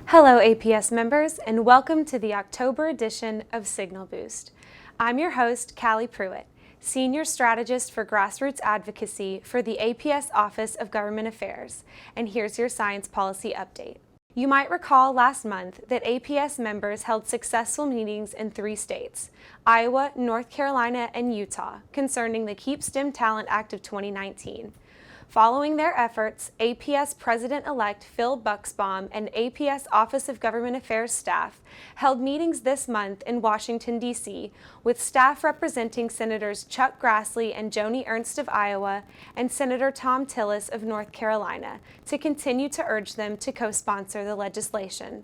Hello APS members, and welcome to the October edition of Signal Boost. I'm your host, Callie Pruitt, Senior Strategist for Grassroots Advocacy for the APS Office of Government Affairs, and here's your science policy update. You might recall last month that APS members held successful meetings in 3 states, Iowa, North Carolina, and Utah, concerning the Keep STEM Talent Act of 2019. Following their efforts, APS President-elect Phil Buxbaum and APS Office of Government Affairs staff held meetings this month in Washington, D.C., with staff representing Senators Chuck Grassley and Joni Ernst of Iowa and Senator Tom Tillis of North Carolina to continue to urge them to co-sponsor the legislation.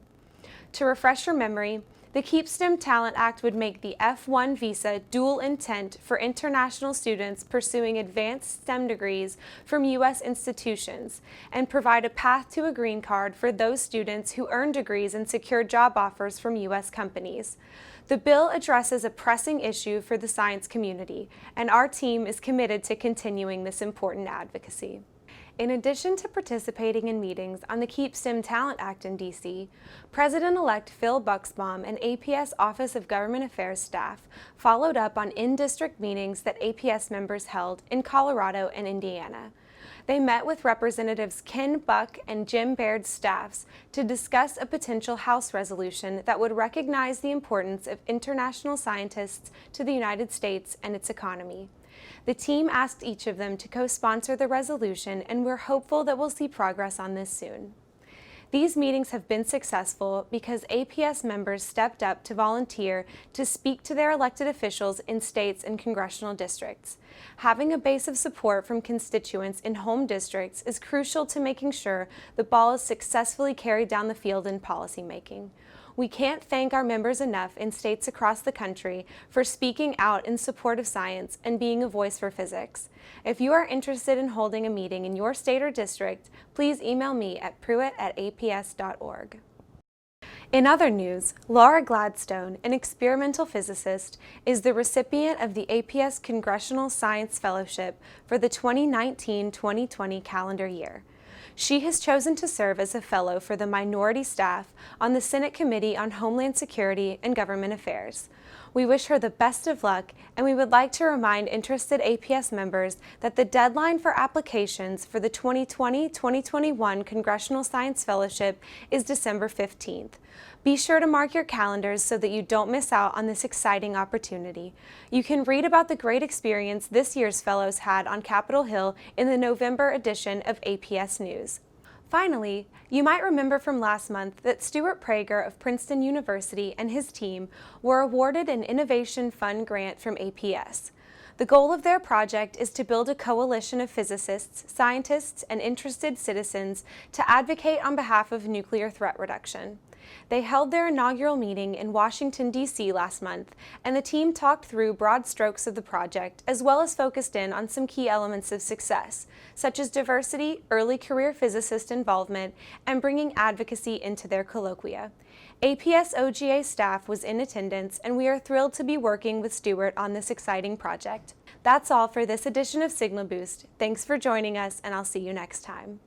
To refresh your memory, the Keep STEM Talent Act would make the F-1 visa dual intent for international students pursuing advanced STEM degrees from U.S. institutions and provide a path to a green card for those students who earn degrees and secure job offers from U.S. companies. The bill addresses a pressing issue for the science community, and our team is committed to continuing this important advocacy. In addition to participating in meetings on the Keep STEM Talent Act in D.C., President-elect Phil Buxbaum and APS Office of Government Affairs staff followed up on in-district meetings that APS members held in Colorado and Indiana. They met with Representatives Ken Buck and Jim Baird's staffs to discuss a potential House resolution that would recognize the importance of international scientists to the United States and its economy. The team asked each of them to co-sponsor the resolution, and we're hopeful that we'll see progress on this soon. These meetings have been successful because APS members stepped up to volunteer to speak to their elected officials in states and congressional districts. Having a base of support from constituents in home districts is crucial to making sure the ball is successfully carried down the field in policymaking. We can't thank our members enough in states across the country for speaking out in support of science and being a voice for physics. If you are interested in holding a meeting in your state or district, please email me at pruitt@aps.org. In other news, Laura Gladstone, an experimental physicist, is the recipient of the APS Congressional Science Fellowship for the 2019-2020 calendar year. She has chosen to serve as a fellow for the minority staff on the Senate Committee on Homeland Security and Government Affairs. We wish her the best of luck, and we would like to remind interested APS members that the deadline for applications for the 2020-2021 Congressional Science Fellowship is December 15th. Be sure to mark your calendars so that you don't miss out on this exciting opportunity. You can read about the great experience this year's fellows had on Capitol Hill in the November edition of APS News. Finally, you might remember from last month that Stuart Prager of Princeton University and his team were awarded an Innovation Fund grant from APS. The goal of their project is to build a coalition of physicists, scientists, and interested citizens to advocate on behalf of nuclear threat reduction. They held their inaugural meeting in Washington, D.C. last month, and the team talked through broad strokes of the project as well as focused in on some key elements of success, such as diversity, early career physicist involvement, and bringing advocacy into their colloquia. APS OGA staff was in attendance, and we are thrilled to be working with Stuart on this exciting project. That's all for this edition of Signal Boost. Thanks for joining us, and I'll see you next time.